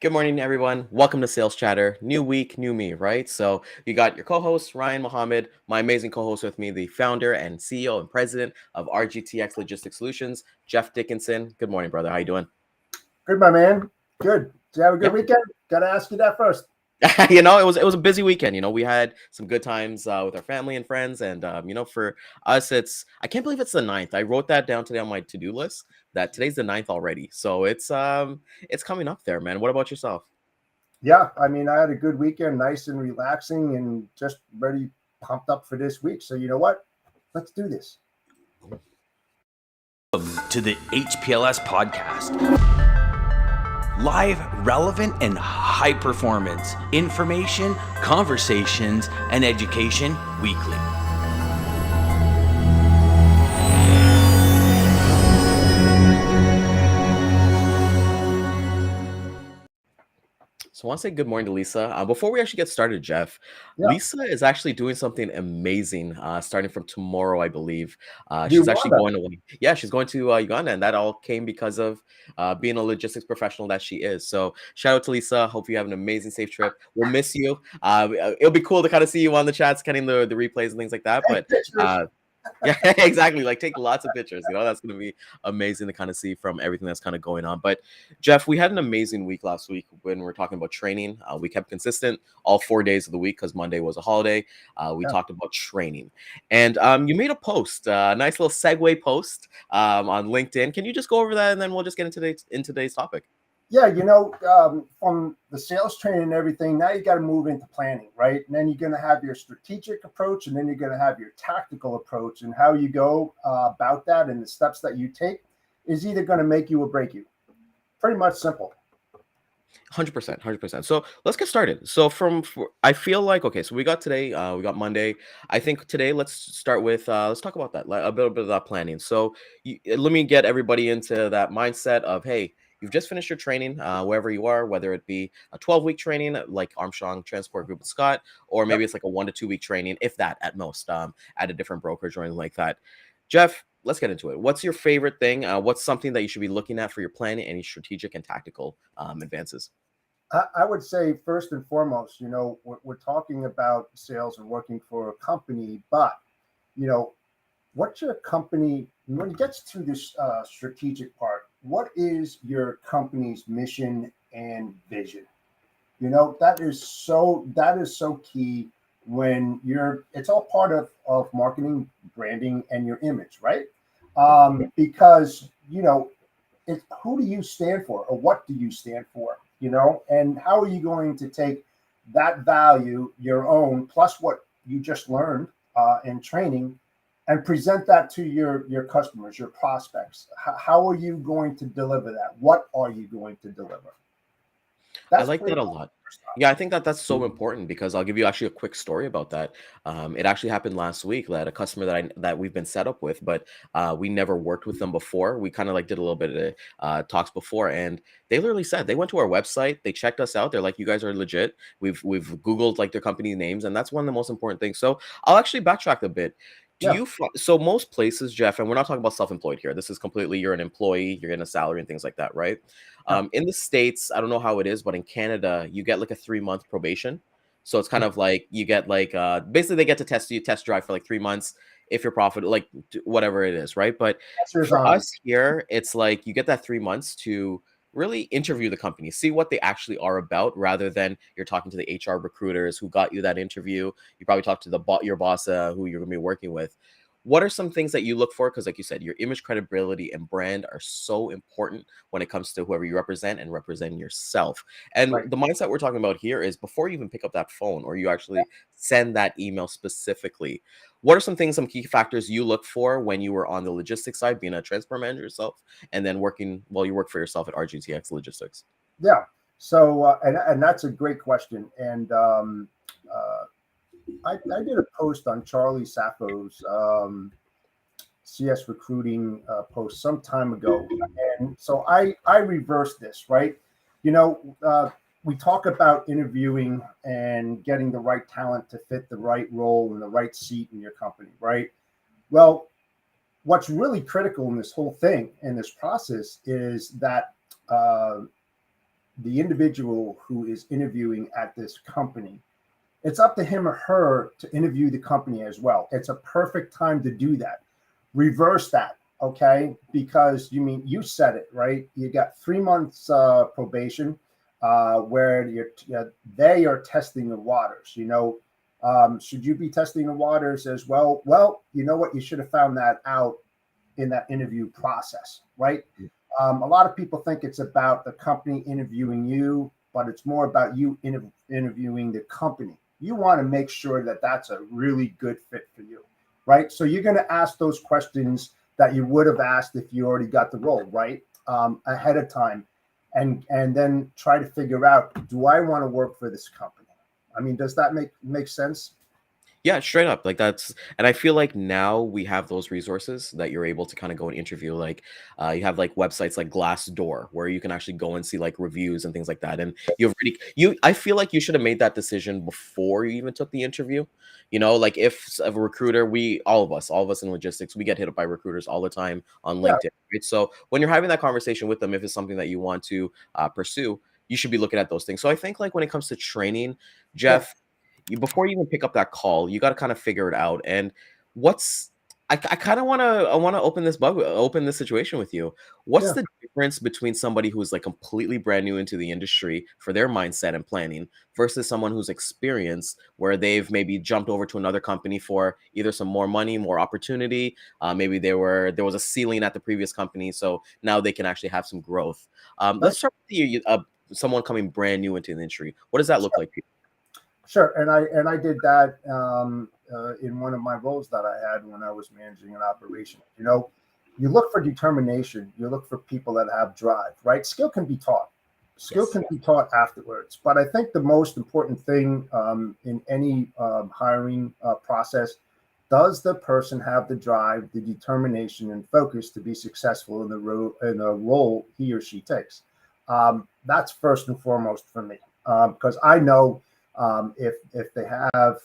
Good morning, everyone. Welcome to Sales Chatter. New week, new me, right? So you got your co-host Ryan Mohammed, my amazing co-host with me, the founder and CEO and president of RGTX Logistics Solutions, Jeff Dickinson. Good morning, brother. How you doing? Good, my man. Good. Did you have a good Yeah. weekend? Got to ask you that first. It was a busy weekend. We had some good times with our family and friends, and for us, I can't believe it's the ninth. I wrote that down today on my to-do list. That today's the ninth already, so it's coming up there, man. What about yourself? Yeah, I mean, I had a good weekend, nice and relaxing, and just ready, pumped up for this week. So you know what? Let's do this. Welcome to the HPLS podcast. Live, relevant, and high performance information, conversations, and education weekly. So I want to say good morning to Lisa. Before we actually get started, Jeff, Yeah. Lisa is actually doing something amazing starting from tomorrow, I believe. She's actually Uganda. going away. Yeah, she's going to Uganda, and that all came because of being a logistics professional that she is. So shout out to Lisa. Hope you have an amazing, safe trip. We'll miss you. It'll be cool to kind of see you on the chats, getting the replays and things like that. Take But pictures. yeah, exactly. Like take lots of pictures. That's going to be amazing to kind of see from everything that's kind of going on. But Jeff, we had an amazing week last week when we were talking about training. We kept consistent all 4 days of the week because Monday was a holiday. We Yeah. talked about training, and you made a post, a nice little segue post on LinkedIn. Can you just go over that, and then we'll just get into today's topic. Yeah, from the sales training and everything, now you got to move into planning, right? And then you're going to have your strategic approach, and then you're going to have your tactical approach, and how you go about that and the steps that you take is either going to make you or break you. Pretty much simple. 100%, 100%. So let's get started. I feel like okay. So we got today. We got Monday. I think today let's start with let's talk about that a little bit of that planning. So let me get everybody into that mindset of hey, you've just finished your training wherever you are, whether it be a 12-week training like Armstrong Transport Group with Scott, or maybe Yep. it's like a 1 to 2 week training, if that at most, at a different brokerage or anything like that. Jeff, let's get into it. What's your favorite thing? What's something that you should be looking at for your planning, any strategic and tactical advances? I would say first and foremost, we're talking about sales and working for a company, but you know, what's your company when it gets to this strategic part? What is your company's mission and vision? That is so key when it's all part of marketing, branding, and your image, right? Because it's who do you stand for or what do you stand for, and how are you going to take that value, your own, plus what you just learned in training, and present that to your customers, your prospects. How are you going to deliver that? What are you going to deliver? I That's like pretty that a much lot. first off. Yeah, I think that that's so important because I'll give you actually a quick story about that. It actually happened last week that a customer that we've been set up with, but we never worked with them before. We kind of like did a little bit of talks before, and they literally said they went to our website, they checked us out. They're like, "You guys are legit." We've Googled like their company names, and that's one of the most important things. So I'll actually backtrack a bit. Yeah. So most places, Jeff, and we're not talking about self-employed here. This is completely you're an employee, you're getting a salary and things like that, right? Yeah. In the States, I don't know how it is, but in Canada, you get like a 3 month probation. So it's kind of like you get like basically they get to test drive for like 3 months if you're profitable, like whatever it is, right? But Answer is for on. us here, it's like you get that 3 months to really interview the company, see what they actually are about, rather than you're talking to the HR recruiters who got you that interview. You probably talk to your boss who you're gonna be working with. What are some things that you look for? Because, like you said, your image, credibility, and brand are so important when it comes to whoever you represent and representing yourself. And Right. the mindset we're talking about here is before you even pick up that phone or you actually send that email specifically, what are some key factors you look for when you were on the logistics side, being a transport manager yourself, and then you work for yourself at RGTX Logistics? Yeah. So, and that's a great question. And uh, I did a post on Charlie Sappho's CS recruiting post some time ago, and so I reversed this, right? You know, uh, we talk about interviewing and getting the right talent to fit the right role and the right seat in your company, right? Well, what's really critical in this whole thing in this process is that uh, the individual who is interviewing at this company, it's up to him or her to interview the company as well. It's a perfect time to do that. Reverse that, okay? Because you said it, right? You got 3 months probation where they are testing the waters. Should you be testing the waters as well? Well, you know what? You should have found that out in that interview process, right? A lot of people think it's about the company interviewing you, but it's more about you interviewing the company. You want to make sure that that's a really good fit for you, right? So you're going to ask those questions that you would have asked if you already got the role, right? Ahead of time, and then try to figure out, do I want to work for this company? I mean, does that make sense? Yeah, straight up. Like that's, and I feel like now we have those resources that you're able to kind of go and interview. Like, you have like websites like Glassdoor where you can actually go and see like reviews and things like that. And you've really, I feel like you should have made that decision before you even took the interview. Like if a recruiter, all of us in logistics, we get hit up by recruiters all the time on Yeah, LinkedIn. Right? So when you're having that conversation with them, if it's something that you want to pursue, you should be looking at those things. So I think like when it comes to training, yeah, Jeff, before you even pick up that call, you got to kind of figure it out. And what's I kind of want to open this situation with you. What's yeah. the difference between somebody who's like completely brand new into the industry for their mindset and planning versus someone who's experienced where they've maybe jumped over to another company for either some more money, more opportunity, maybe there was a ceiling at the previous company, so now they can actually have some growth. Right. Let's start with you, someone coming brand new into the industry. What does that look like to you? Sure, and I did that in one of my roles that I had when I was managing an operation. You look for determination. You look for people that have drive. Right? Skill can be taught. Skill Yes. can be taught afterwards. But I think the most important thing in any hiring process, does the person have the drive, the determination, and focus to be successful in the role he or she takes? That's first and foremost for me, because I know if they have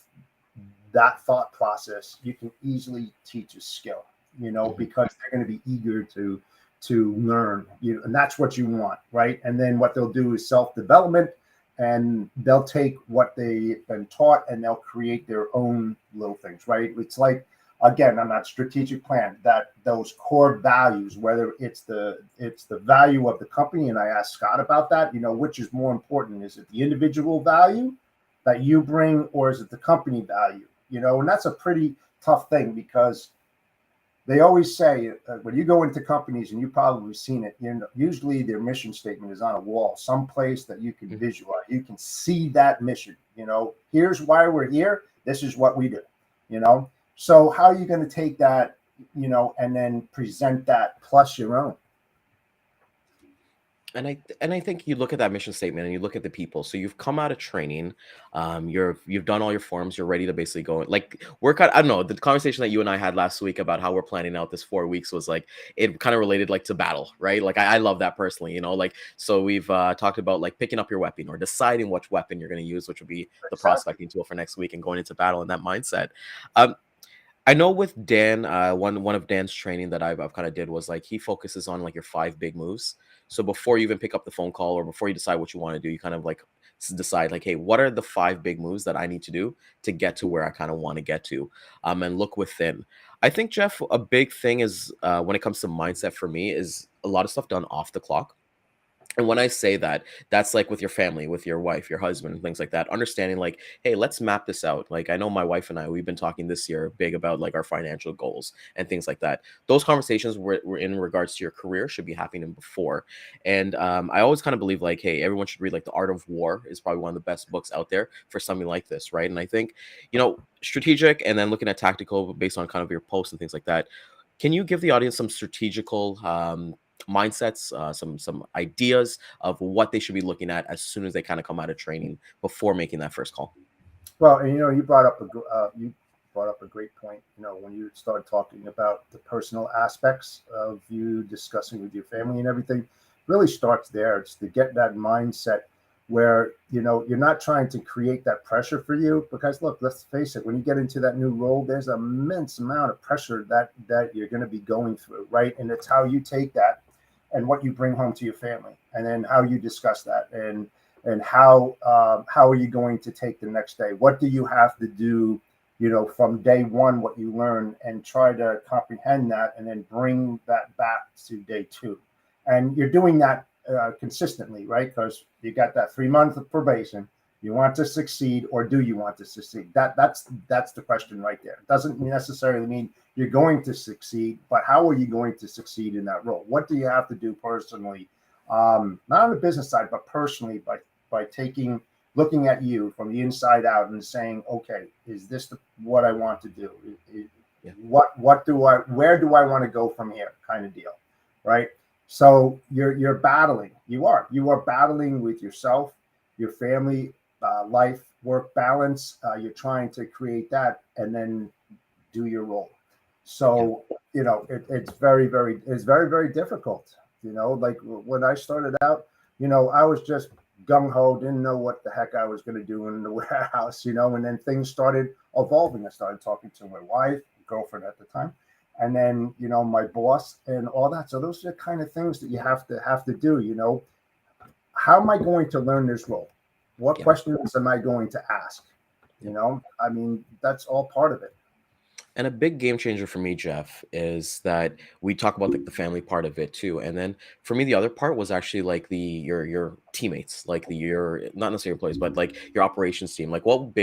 that thought process, you can easily teach a skill, Mhm. because they're going to be eager to learn, and that's what you want, right? And then what they'll do is self-development, and they'll take what they've been taught and they'll create their own little things, right? It's like, again, on that strategic plan, that those core values, whether it's the value of the company, and I asked Scott about that, which is more important? Is it the individual value that you bring, or is it the company value? And that's a pretty tough thing, because they always say when you go into companies, and you've probably seen it, usually their mission statement is on a wall, someplace that you can Mhm. visualize. You can see that mission. Here's why we're here. This is what we do. You know. So how are you going to take that, and then present that plus your own? And I think you look at that mission statement and you look at the people. So you've come out of training, you've done all your forms, you're ready to basically go like work out. I don't know, the conversation that you and I had last week about how we're planning out this 4 weeks was like it kind of related like to battle, right? Like I love that personally, like so we've talked about like picking up your weapon or deciding which weapon you're going to use, which would be the Exactly. prospecting tool for next week and going into battle in that mindset. Um, I know with Dan, one of Dan's training that I've kind of did was like he focuses on like your 5 big moves. So before you even pick up the phone call or before you decide what you want to do, you kind of like decide like, hey, what are the 5 big moves that I need to do to get to where I kind of want to get to, and look within. I think Jeff, a big thing is when it comes to mindset for me is a lot of stuff done off the clock. And when I say that, that's like with your family, with your wife, your husband, things like that. Understanding like, hey, let's map this out. Like I know my wife and I, we've been talking this year big about like our financial goals and things like that. Those conversations were in regards to your career should be happening before. And I always kind of believe like, hey, everyone should read like The Art of War is probably one of the best books out there for something like this, right? And I think, strategic and then looking at tactical based on kind of your posts and things like that. Can you give the audience some strategical mindsets, some ideas of what they should be looking at as soon as they kind of come out of training before making that first call? Well, and you brought up a great point. When you started talking about the personal aspects of you discussing with your family and everything, really starts there. It's to get that mindset where you're not trying to create that pressure for you, because look, let's face it, when you get into that new role, there's an immense amount of pressure that you're going to be going through, right? And it's how you take that and what you bring home to your family, and then how you discuss that, and how are you going to take the next day? What do you have to do, from day one, what you learn, and try to comprehend that, and then bring that back to day two. And you're doing that consistently, right? Because you got that 3 month of probation. You want to succeed, or do you want to succeed? That's the question right there. It doesn't necessarily mean you're going to succeed, but how are you going to succeed in that role? What do you have to do personally, not on the business side, but personally, by looking at you from the inside out and saying, okay, is this what I want to do? Yeah. Where do I want to go from here, kind of deal, right? So you're battling. You are battling with yourself, your family, life, work balance. You're trying to create that, and then do your role. So it's very, very difficult. Like when I started out, I was just gung ho, didn't know what the heck I was going to do in the warehouse, and then things started evolving. I started talking to my wife, girlfriend at the time, and then my boss and all that. So those are the kind of things that you have to do. How am I going to learn this role? What questions am I going to ask? I mean, that's all part of it. And a big game changer for me, Jeff, is that we talk about like the family part of it too. And then for me, the other part was actually like your teammates, like your not necessarily employees, but like your operations team. Like what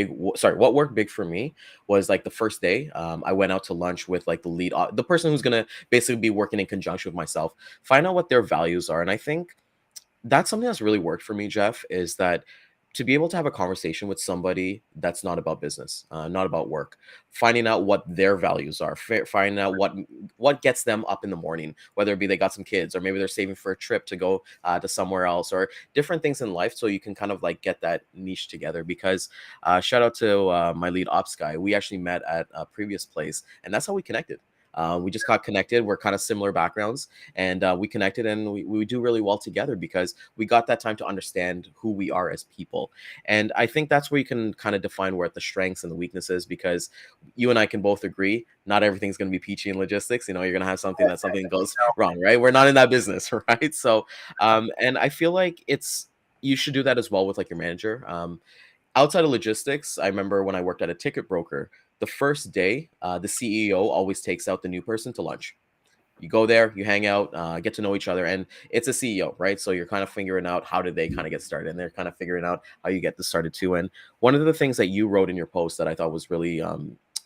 worked big for me was like the first day, I went out to lunch with like the person who's gonna basically be working in conjunction with myself, find out what their values are. And I think that's something that's really worked for me, Jeff, is that to be able to have a conversation with somebody that's not about business, not about work, finding out what their values are, finding out what gets them up in the morning, whether it be they got some kids, or maybe they're saving for a trip to go to somewhere else, or different things in life, so you can kind of like get that niche together. Because shout out to my lead ops guy, we actually met at a previous place, and that's how we connected. We just got connected. We're kind of similar backgrounds, and we connected, and we do really well together because we got that time to understand who we are as people. And I think that's where you can kind of define where the strengths and the weaknesses, because you and I can both agree not everything's going to be peachy in logistics. You're going to have something goes wrong, right? We're not in that business, right? So, and I feel like you should do that as well with like your manager. Outside of logistics, I remember when I worked at a ticket broker, the first day, the CEO always takes out the new person to lunch. You go there, you hang out, get to know each other, and it's a CEO, right? So you're kind of figuring out how did they kind of get started, and they're kind of figuring out how you get this started too. And one of the things that you wrote in your post that I thought was really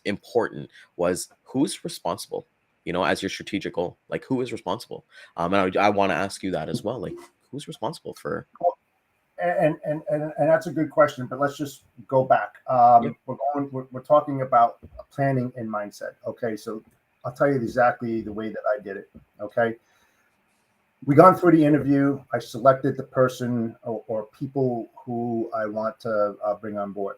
important was who's responsible, as your strategic goal, like who is responsible? And I want to ask you that as well, like who's responsible for. And that's a good question, but let's just go back. Yep. We're talking about planning and mindset. Okay, so I'll tell you exactly the way that I did it. Okay, we gone through the interview. I selected the person or people who I want to bring on board.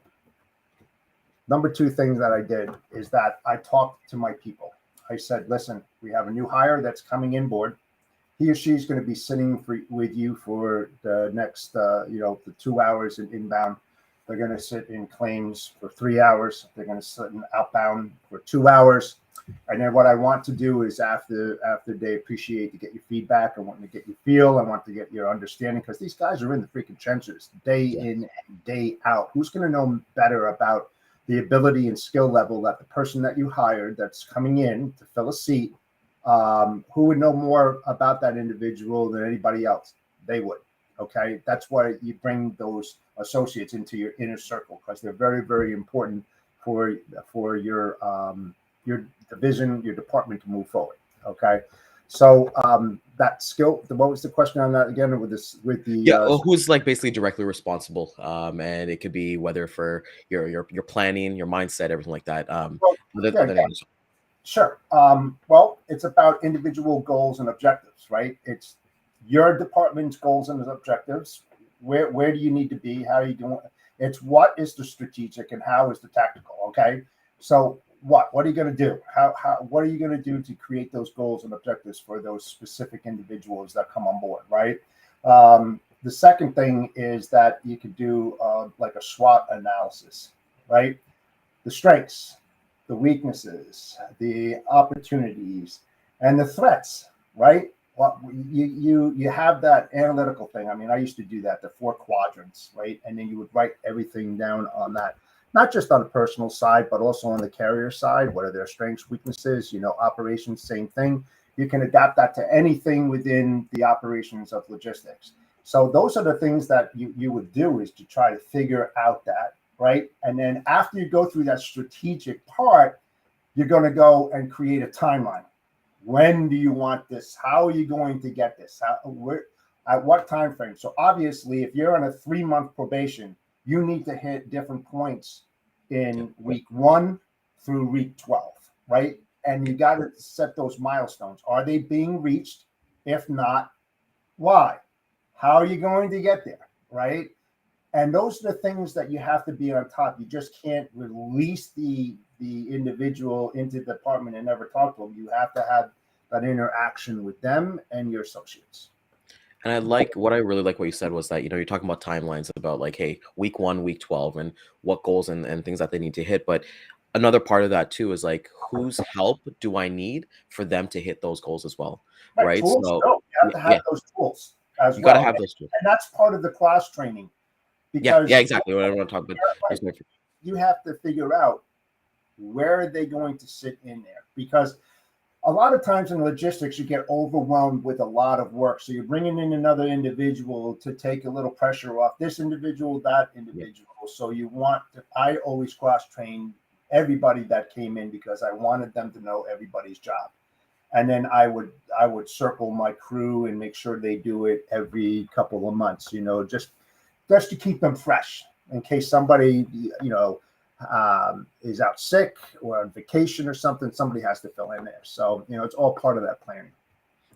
Number two thing that I did is that I talked to my people. I said, listen, we have a new hire that's coming in board. He or she is going to be sitting with you for the next, the 2 hours in inbound. They're going to sit in claims for 3 hours. They're going to sit in outbound for 2 hours. And then what I want to do is after they appreciate to get your feedback, I want to get your feel. I want to get your understanding, because these guys are in the freaking trenches day in and day out. Who's going to know better about the ability and skill level that the person that you hired that's coming in to fill a seat, who would know more about that individual than anybody else? They would. Okay, that's why you bring those associates into your inner circle, because they're very, very important for your division, your department to move forward. Okay, so that skill. What was the question on that again? Who's like basically directly responsible? And it could be whether for your planning, your mindset, everything like that. Sure. Well, it's about individual goals and objectives, right? It's your department's goals and objectives. Where do you need to be? How are you doing? It's what is the strategic and how is the tactical. Okay. So what are you going to do? What are you going to do to create those goals and objectives for those specific individuals that come on board, right? The second thing is that you could do like a SWOT analysis, right? The strengths, the weaknesses, the opportunities, and the threats, right? Well, you have that analytical thing. I mean, I used to do that, the 4 quadrants, right? And then you would write everything down on that, not just on the personal side, but also on the carrier side. What are their strengths, weaknesses? Operations, same thing. You can adapt that to anything within the operations of logistics. So those are the things that you would do, is to try to figure out that, right? And then after you go through that strategic part, you're going to go and create a timeline. When do you want this? How are you going to get this? At what time frame? So obviously, if you're on a 3-month probation, you need to hit different points in week 1 through week 12, right? And you got to set those milestones. Are they being reached? If not, why? How are you going to get there, right? And those are the things that you have to be on top. You just can't release the individual into the department and never talk to them. You have to have that interaction with them and your associates. And what I really like what you said was that, you're talking about timelines, about like, hey, week 1, week 12, and what goals and things that they need to hit. But another part of that too is like, whose help do I need for them to hit those goals as well, right? Tools, So no, you have to have those tools as you got to well. have those tools. And that's part of the class training. Yeah, exactly what I want to talk about. You have to figure out where are they going to sit in there, because a lot of times in logistics, you get overwhelmed with a lot of work. So you're bringing in another individual to take a little pressure off this individual, that individual. So I always cross-train everybody that came in, because I wanted them to know everybody's job. And then I would circle my crew and make sure they do it every couple of months, just to keep them fresh in case somebody, is out sick or on vacation or something. Somebody has to fill in there. So, it's all part of that planning.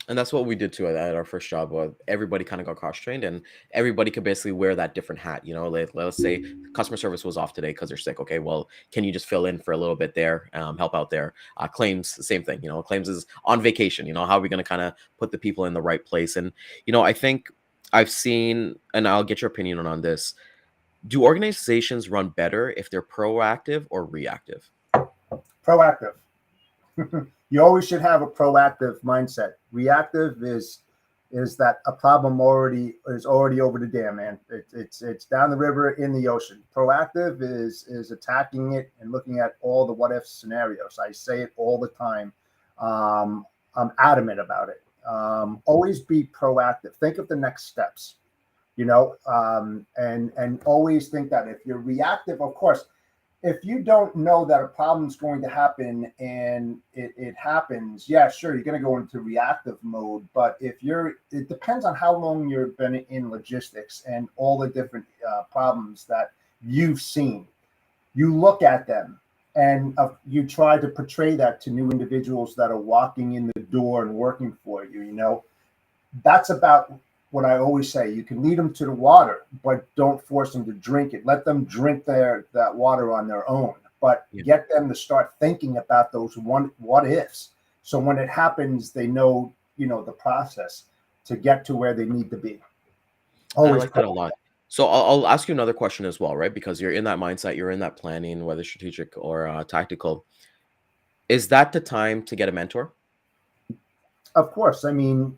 And that's what we did too at our first job. Everybody kind of got cross-trained, and everybody could basically wear that different hat. Let's say customer service was off today because they're sick. Okay, well, can you just fill in for a little bit there, help out there? Claims, the same thing. Claims is on vacation. How are we going to kind of put the people in the right place? And, I think I've seen, and I'll get your opinion on this. Do organizations run better if they're proactive or reactive? Proactive. You always should have a proactive mindset. Reactive is that a problem is already over the dam, man. It's down the river, in the ocean. Proactive is attacking it and looking at all the what if scenarios. I say it all the time. I'm adamant about it. Always be proactive. Think of the next steps. And always think that if you're reactive, of course, if you don't know that a problem is going to happen and it happens, yeah, sure, you're going to go into reactive mode. But it depends on how long you've been in logistics and all the different problems that you've seen. You look at them and you try to portray that to new individuals that are walking in the door and working for you. That's about what I always say. You can lead them to the water, but don't force them to drink it. Let them drink that water on their own, but get them to start thinking about those what ifs. So when it happens, they know, the process to get to where they need to be. Always. I like that a lot. So I'll ask you another question as well, right? Because you're in that mindset, you're in that planning, whether strategic or tactical. Is that the time to get a mentor? Of course. I mean,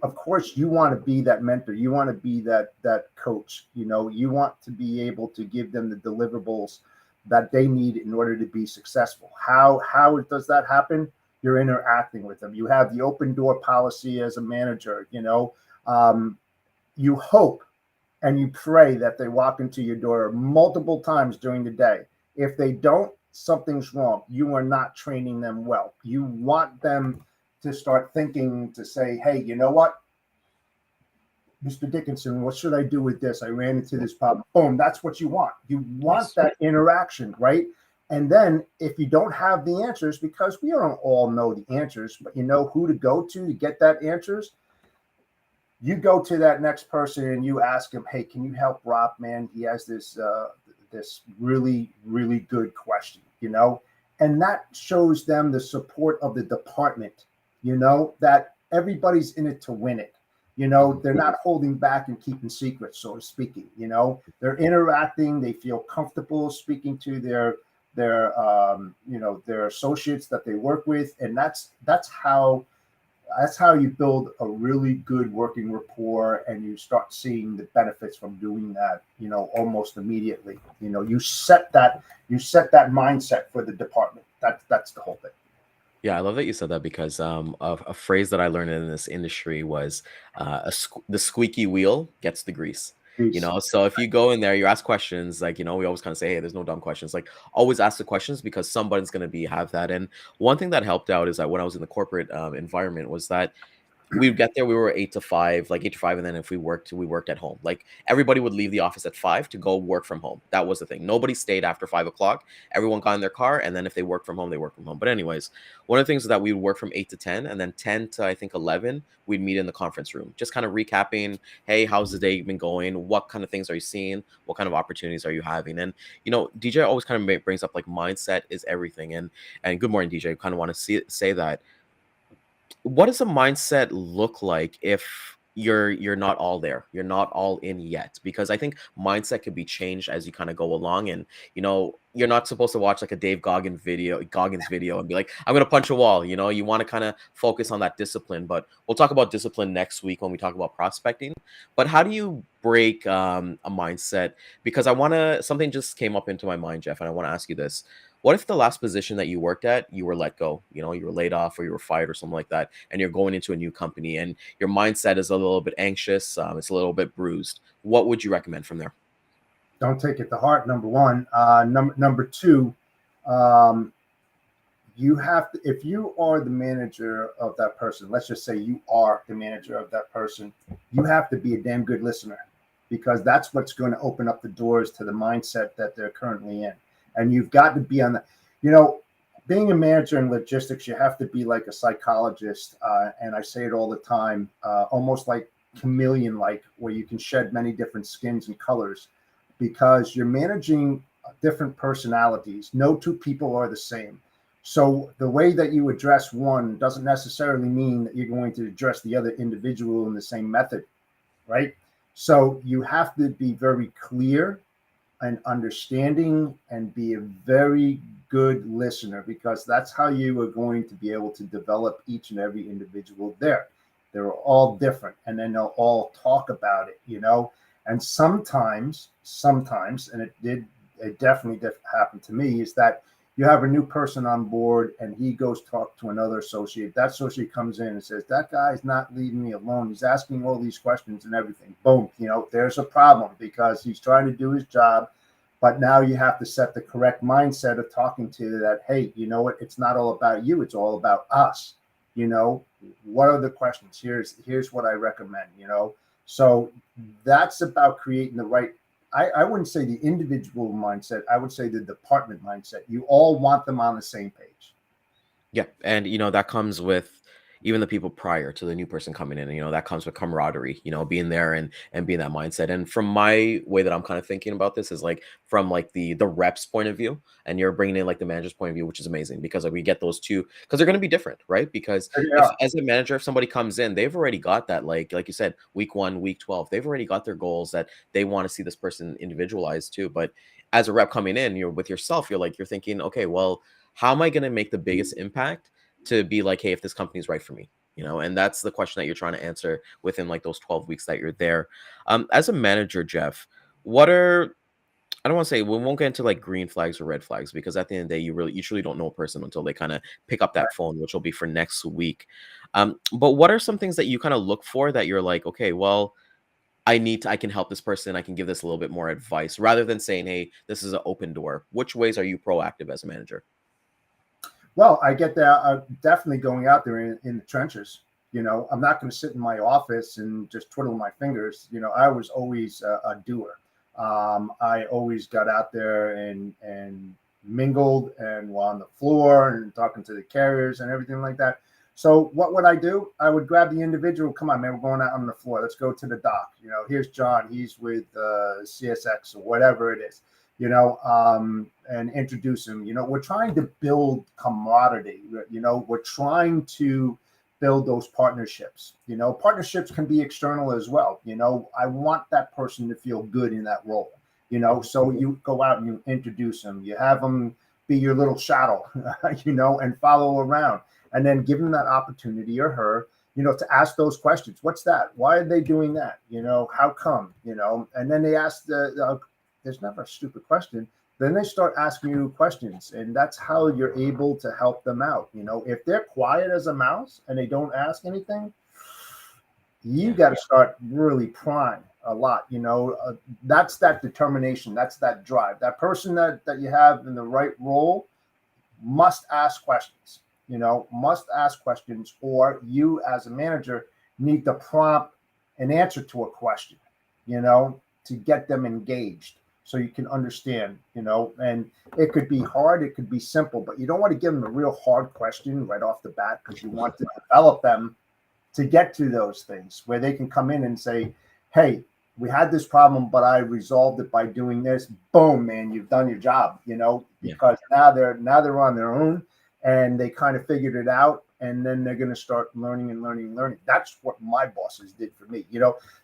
of course, you want to be that mentor. You want to be that coach. You want to be able to give them the deliverables that they need in order to be successful. How does that happen? You're interacting with them. You have the open door policy as a manager. You hope and you pray that they walk into your door multiple times during the day. If they don't, something's wrong. You are not training them well. You want them to start thinking, to say, hey, you know what, Mr. Dickinson, what should I do with this? I ran into this problem. Boom, that's what you want. You want that interaction, right? And then if you don't have the answers, because we don't all know the answers, but you know who to go to get that answers, you go to that next person and you ask him, hey, can you help Rob, man? He has this really, really good question, and that shows them the support of the department, that everybody's in it to win it. They're not holding back and keeping secrets, so to speaking. They're interacting. They feel comfortable speaking to their associates that they work with, and that's how that's how you build a really good working rapport, and you start seeing the benefits from doing that, almost immediately. You set that mindset for the department. That's the whole thing. Yeah, I love that you said that because a phrase that I learned in this industry was the squeaky wheel gets the grease. Peace. So if you go in there, you ask questions, like, we always kind of say, hey, there's no dumb questions. Like, always ask the questions because somebody's going to have that. And one thing that helped out is that when I was in the corporate environment was that we'd get there, we were 8 to 5, like 8 to 5, and then if we worked at home. Like, everybody would leave the office at 5 to go work from home. That was the thing. Nobody stayed after 5 o'clock. Everyone got in their car, and then if they worked from home, they worked from home. But anyways, one of the things is that we would work from 8 to 10, and then 10 to I think 11, we'd meet in the conference room, just kind of recapping, hey, how's the day been going? What kind of things are you seeing? What kind of opportunities are you having? And DJ always kind of brings up like mindset is everything. And good morning, DJ. Kind of want to say that. What does a mindset look like if you're not all there, you're not all in yet? Because I think mindset could be changed as you kind of go along. And you're not supposed to watch like a Goggins video and be like, I'm gonna punch a wall. You want to kind of focus on that discipline. But we'll talk about discipline next week when we talk about prospecting. But how do you break a mindset? Because something just came up into my mind, Jeff, and I want to ask you this. What if the last position that you worked at, you were let go, you were laid off or you were fired or something like that, and you're going into a new company and your mindset is a little bit anxious, it's a little bit bruised. What would you recommend from there? Don't take it to heart, number one. Number two, you have to, if you are the manager of that person, let's just say you are the manager of that person, you have to be a damn good listener, because that's what's going to open up the doors to the mindset that they're currently in. And you've got to be on the, being a manager in logistics, you have to be like a psychologist. And I say it all the time, almost like chameleon-like, where you can shed many different skins and colors, because you're managing different personalities. No two people are the same. So the way that you address one doesn't necessarily mean that you're going to address the other individual in the same method, right? So you have to be very clear and understanding and be a very good listener, because that's how you are going to be able to develop each and every individual there. They're all different, and then they'll all talk about it, and sometimes, and it definitely happened to me, is that you have a new person on board and he goes talk to another associate. That associate comes in and says, that guy's not leaving me alone. He's asking all these questions and everything. Boom, there's a problem, because he's trying to do his job. But now you have to set the correct mindset of talking to that, hey, you know what? It's not all about you. It's all about us. What are the questions? Here's what I recommend, So that's about creating the right, I wouldn't say the individual mindset. I would say the department mindset. You all want them on the same page. Yeah. And, that comes with even the people prior to the new person coming in. And, that comes with camaraderie, being there and being that mindset. And from my way that I'm kind of thinking about this is like from like the reps point of view, and you're bringing in like the manager's point of view, which is amazing, because like we get those two, because they're going to be different, right? Because if, as a manager, if somebody comes in, they've already got that, like you said, week 1, week 12, they've already got their goals that they want to see this person individualized too. But as a rep coming in, you're with yourself, you're thinking, okay, well, how am I going to make the biggest impact to be like, hey, if this company is right for me, and that's the question that you're trying to answer within like those 12 weeks that you're there. As a manager, Jeff, what are, I don't want to say, we won't get into like green flags or red flags, because at the end of the day, you truly don't know a person until they kind of pick up that phone, which will be for next week. But what are some things that you kind of look for that you're like, okay, well, I can help this person, I can give this a little bit more advice, rather than saying, hey, this is an open door? Which ways are you proactive as a manager? Well, I get that. Definitely going out there in the trenches. I'm not going to sit in my office and just twiddle my fingers. I was always a doer. I always got out there and mingled and were on the floor and talking to the carriers and everything like that. So what would I do? I would grab the individual. Come on, man, we're going out on the floor. Let's go to the dock. Here's John. He's with CSX or whatever it is. And introduce him. We're trying to build camaraderie. We're trying to build those partnerships. Partnerships can be external as well. I want that person to feel good in that role. So you go out and you introduce them. You have them be your little shadow, and follow around, and then give them that opportunity, or her, to ask those questions. What's that? Why are they doing that? How come? And then they ask there's never a stupid question. Then they start asking you questions, and that's how you're able to help them out. If they're quiet as a mouse and they don't ask anything, you got to start really prying a lot. That's that determination. That's that drive. That person that you have in the right role must ask questions. Must ask questions, or you as a manager need to prompt an answer to a question, to get them engaged so you can understand, and it could be hard, it could be simple, but you don't want to give them a real hard question right off the bat, because you want to develop them to get to those things where they can come in and say, hey, we had this problem, but I resolved it by doing this. Boom, man, you've done your job, because now they're on their own and they kind of figured it out. And then they're going to start learning and learning and learning. That's what my bosses did for me.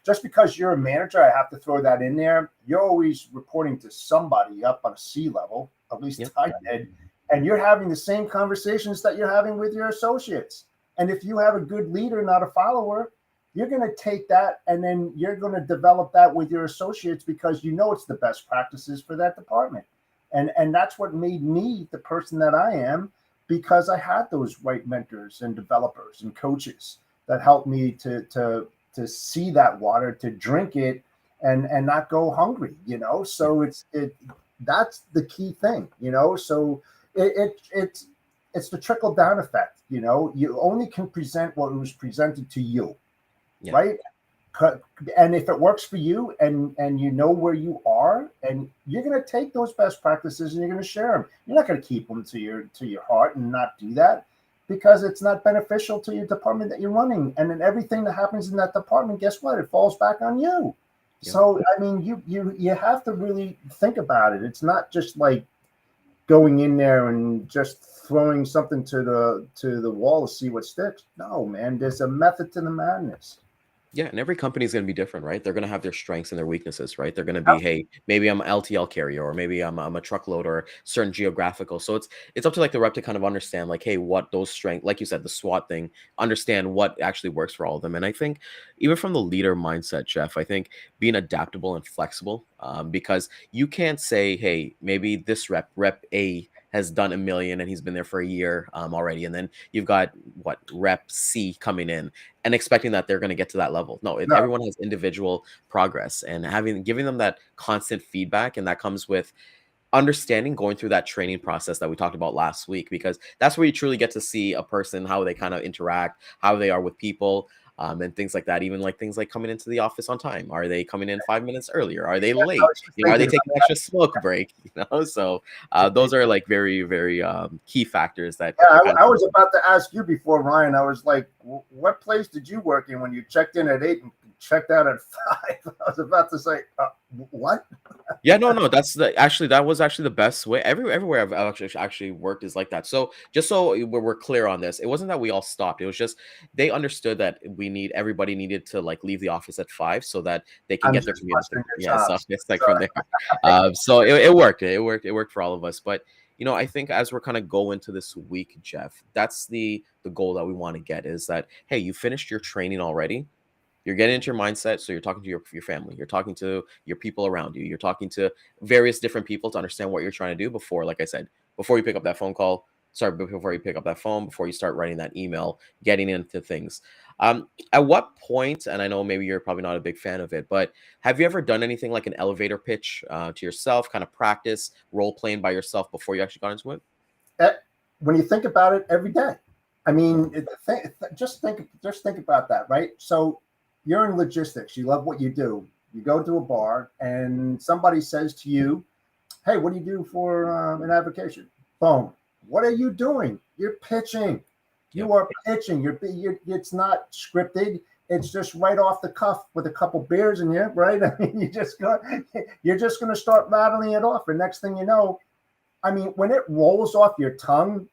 Just because you're a manager, I have to throw that in there. You're always reporting to somebody up on a C level, at least I did. And you're having the same conversations that you're having with your associates. And if you have a good leader, not a follower, you're going to take that and then you're going to develop that with your associates, because it's the best practices for that department. And that's what made me the person that I am, because I had those right mentors and developers and coaches that helped me to see that water, to drink it and not go hungry, So that's the key thing, So it's the trickle down effect, You only can present what was presented to you, right? And if it works for you and you know where you are, and you're going to take those best practices and you're going to share them. You're not going to keep them to your heart and not do that, because it's not beneficial to your department that you're running. And then everything that happens in that department, guess what? It falls back on you. Yeah. So, I mean, you have to really think about it. It's not just like going in there and just throwing something to the wall to see what sticks. No, man, there's a method to the madness. Yeah, and every company is going to be different, right? They're going to have their strengths and their weaknesses, right? They're going to be, hey, maybe I'm an LTL carrier, or maybe I'm a truckload, or certain geographical. So it's up to like the rep to kind of understand, like, hey, what those strengths, like you said, the SWOT thing, understand what actually works for all of them. And I think even from the leader mindset, Jeff, I think being adaptable and flexible, because you can't say, hey, maybe this rep A has done 1 million and he's been there for a year already, and then you've got rep C coming in and expecting that they're going to get to that level. No, everyone has individual progress, and giving them that constant feedback, and that comes with understanding, going through that training process that we talked about last week, because that's where you truly get to see a person, how they kind of interact, how they are with people. And things like that, even like things like coming into the office on time. Are they coming in 5 minutes earlier? Are they late? Are they taking an extra smoke break? So those are like very, very key factors that. Yeah, I was about to ask you before, Ryan. I was like, what place did you work in when you checked in at 8 and checked out at 5? I was about to say, what? Yeah, no, that was actually the best way. Everywhere I've actually worked is like that. So just so we're clear on this, it wasn't that we all stopped. It was just they understood that everybody needed to like leave the office at 5 so that they can get their community. Yeah, so it's like from there. So it worked. It worked for all of us. But I think as we're kind of going into this week, Jeff, that's the goal that we want to get, is that, hey, you finished your training already. You're getting into your mindset. So you're talking to your family. You're talking to your people around you. You're talking to various different people to understand what you're trying to do before, like I said, before you pick up that phone call. Sorry, before you pick up that phone, before you start writing that email, getting into things. At what point, and I know maybe you're probably not a big fan of it, but have you ever done anything like an elevator pitch to yourself, kind of practice role playing by yourself before you actually got into it? When you think about it, every day. I mean, just think about that, right? So you're in logistics. You love what you do. You go to a bar and somebody says to you, hey, what do you do for an avocation? Boom. What are you doing? You're pitching. You are pitching. It's not scripted. It's just right off the cuff with a couple beers in you, right? I mean, you're just going to start rattling it off. And next thing you know, I mean, when it rolls off your tongue,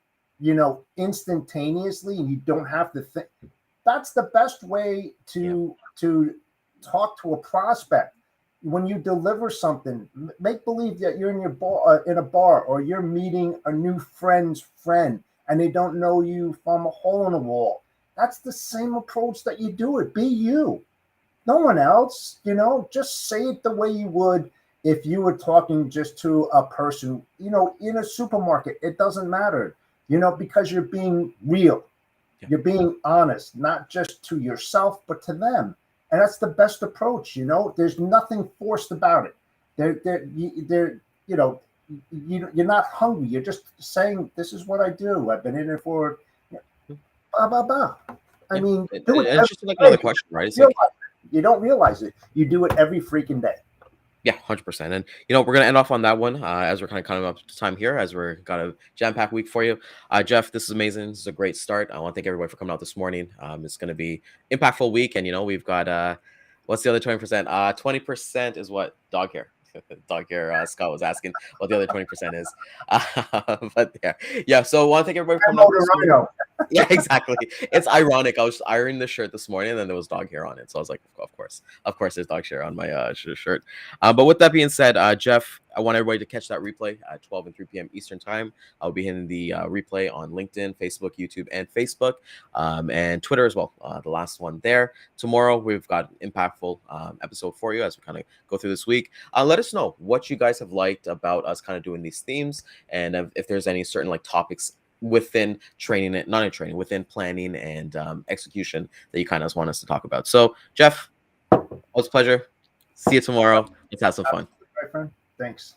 instantaneously, and you don't have to think. That's the best way to talk to a prospect. When you deliver something, make believe that you're in a bar, or you're meeting a new friend's friend, and they don't know you from a hole in the wall. That's the same approach that you do it. Be you. No one else, just say it the way you would if you were talking just to a person, in a supermarket. It doesn't matter, because you're being real. Yeah. You're being honest, not just to yourself, but to them. And that's the best approach, There's nothing forced about it. You're not hungry. You're just saying, this is what I do. I've been in it for blah, blah, blah. I mean, do it it's just like another question, right? It's like, you don't realize it. You do it every freaking day. yeah, 100%. And we're gonna end off on that one as we're kind of coming up to time here, as we're got a jam-packed week for you. Jeff, this is amazing. This is a great start. I want to thank everybody for coming out this morning. It's gonna be impactful week, and we've got what's the other 20%? 20% is what? Dog hair. Dog hair. Scott was asking what the other 20% is. But yeah. So I want to thank everybody for coming out this morning. Yeah, exactly. It's ironic. I was ironing the shirt this morning, and then there was dog hair on it. So I was like, of course, there's dog hair on my shirt. But with that being said, Jeff, I want everybody to catch that replay at 12 and 3 p.m. Eastern time. I'll be hitting the replay on LinkedIn, Facebook, YouTube, and Facebook, and Twitter as well. The last one there. Tomorrow, we've got an impactful episode for you as we kind of go through this week. Let us know what you guys have liked about us kind of doing these themes, and if there's any certain topics within training, not in training, within planning and execution that you kind of want us to talk about. So, Jeff, always a pleasure. See you tomorrow. Let's have some fun. My friend. Thanks.